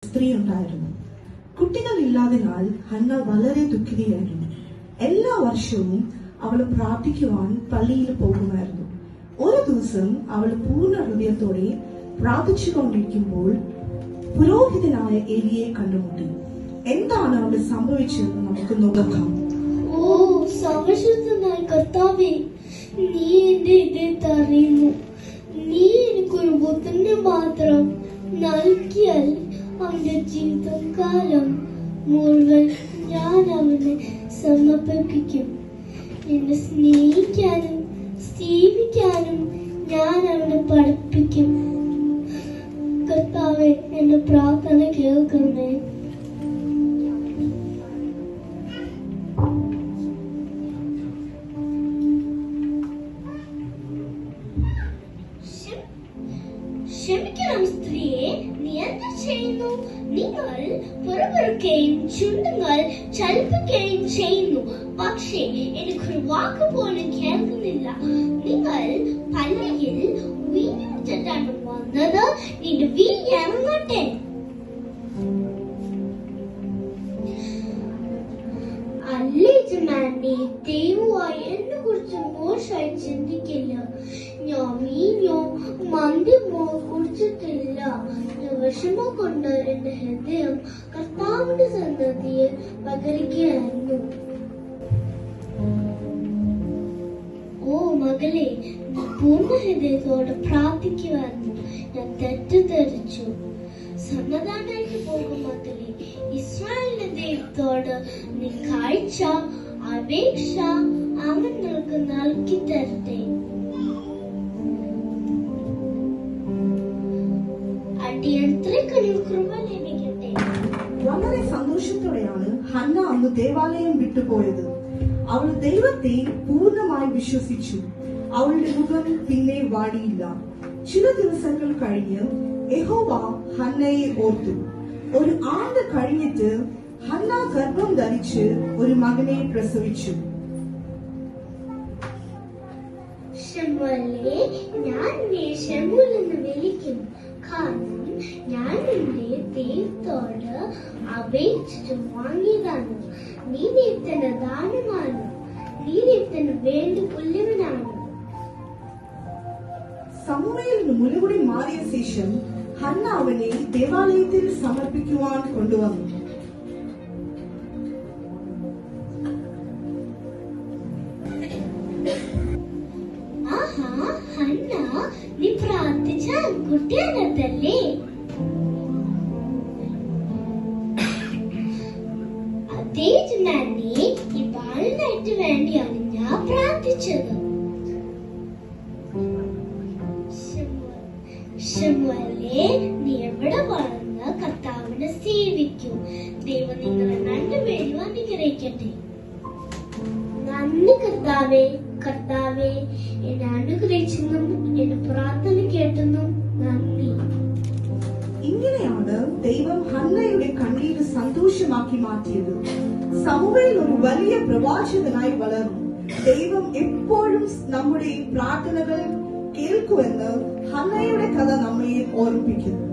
സ്ത്രീ ഉണ്ടായിരുന്നു. കുട്ടികളില്ലാതിനാൽ ഹന്ന വളരെ ദുഃഖിതയായിരുന്നു. എല്ലാ വർഷവും അവൾ പ്രാർത്ഥിക്കുവാൻ പള്ളിയിൽ പോകുമായിരുന്നു. ഒരു ദിവസം അവൾ പൂർണ്ണ ഹൃദയത്തോടെ പ്രാർത്ഥിച്ചുകൊണ്ടിരിക്കുമ്പോൾ പുരോഹിതനായ ഏലിയെ കണ്ടുമുട്ടി. എന്താണ് അവിടെ സംഭവിച്ചതെന്ന് നമുക്ക് നോക്കാം. ഓ സർവശക്തനായ കർത്താവേ, നീ എന്റെ ഇതേത്ത് അറിയുന്നു. നീ എനിക്കൊരു പുത്രനെ മാത്രം നൽകിയാൽ അവന്റെ ജീവിതകാലം മുഴുവൻ ഞാൻ അവനെ സമർപ്പിക്കും. എന്നെ സ്നേഹിക്കാനും സേവിക്കാനും ഞാൻ അവനെ പഠിപ്പിക്കും. കർത്താവേ, എന്റെ പ്രാർത്ഥന കേൾക്കണേ. ക്ഷമിക്കണം സ്ത്രീയെ, നീ എന്താ ചെയ്യുന്നു? നിങ്ങൾ പുറപുറക്കുകയും ചുണ്ടുങ്ങൾ ചലിപ്പിക്കുകയും ചെയ്യുന്നു, പക്ഷേ എനിക്കൊരു വാക്ക് പോലും കേൾക്കുന്നില്ല. നിങ്ങൾ പള്ളിയിൽ വീഞ്ഞിട്ടാണ് വന്നത്. നിന്റെ വീഞ്ഞ് ഇറങ്ങട്ടെ. അല്ലേ ജമാൻഡി, ദൈവമായി എന്നെ കുറിച്ച് മോശമായി ചിന്തിക്കില്ല. ഞാൻ വീഞ്ഞോ മദ്യമോ കുടിച്ചിട്ടില്ല. വിഷമം കൊണ്ട് എന്റെ ഹൃദയം കർത്താവിന്റെ സന്നദ്ധിയിൽ പകരുകയായിരുന്നു. ഓ മകളെ, പൂർണ്ണ ഹൃദയത്തോടെ പ്രാർത്ഥിക്കുവായിരുന്നു. ഞാൻ തെറ്റിദ്ധരിച്ചു. സമാധാനായിട്ട് പോകും മകളെ. ഇസ്രായേലിന്റെ ദൈവത്തോട് നീ കാഴ്ച അപേക്ഷ അവൻ നിനക്ക് നൽകി തരട്ടെ. വളരെ സന്തോഷത്തോടെയാണ് ഹന്ന അന്ന് ദേവാലയം വിട്ടുപോയത്. അവൾ ദൈവത്തെ പൂർണ്ണമായി വിശ്വസിച്ചു. അവളുടെ മുഖം പിന്നെ വാടിയില്ല. ചില ദിവസങ്ങൾ കഴിഞ്ഞ് യഹോവ ഹന്നയെ ഓർത്തു. ഒരു ആണ്ട് കഴിഞ്ഞിട്ട് ഹന്ന ഗർഭം ധരിച്ച് ഒരു മകനെ പ്രസവിച്ചു. ഞാൻ ഷമുൽ എന്ന് വിളിക്കും. കാരണം ഞാൻ എന്റെ ദൈവത്തോട് അപേക്ഷിച്ച് വാങ്ങിയതാണ്. നീ ദൈവത്തിന്റെ ദാനമാണ്. നീ ദൈവത്തിന് വേണ്ടി പുല്യവനാണ്. സമൂവേലിന് മുലകുടി മാറിയ ശേഷം ഹന്ന അവനെ ദേവാലയത്തിൽ സമർപ്പിക്കുവാൻ കൊണ്ടുവന്നു. നീ പ്രാർത്ഥിച്ച കുട്ടിയാണല്ലേ? അതേ ജനാനി, ഈ ബാലനായിട്ട് വേണ്ടിയാണ് ഞാൻ പ്രാർത്ഥിച്ചത്. ഷമുവലേ, നീ എവിടെ വളർന്ന് കർത്താവിനെ സേവിക്കൂ. ദൈവം നിങ്ങളെ രണ്ടുപേരും അനുഗ്രഹിക്കട്ടെ. നന്ദി കർത്താവേ. കർത്താവേ, എന്നെ അനുഗ്രഹിച്ചെന്നും എന്റെ പ്രാർത്ഥന കേട്ടെന്നും നന്ദി. ഇങ്ങനെയാണ് ദൈവം ഹന്നയുടെ കണ്ണീര് സന്തോഷമാക്കി മാറ്റിയത്. സമൂവേൽ ഒരു വലിയ പ്രവാചകനായി വളർന്നു. ദൈവം എപ്പോഴും നമ്മുടെ പ്രാർത്ഥനകൾ കേൾക്കുമെന്ന് ഹന്നയുടെ കഥ നമ്മെ ഓർമ്മിപ്പിക്കുന്നു.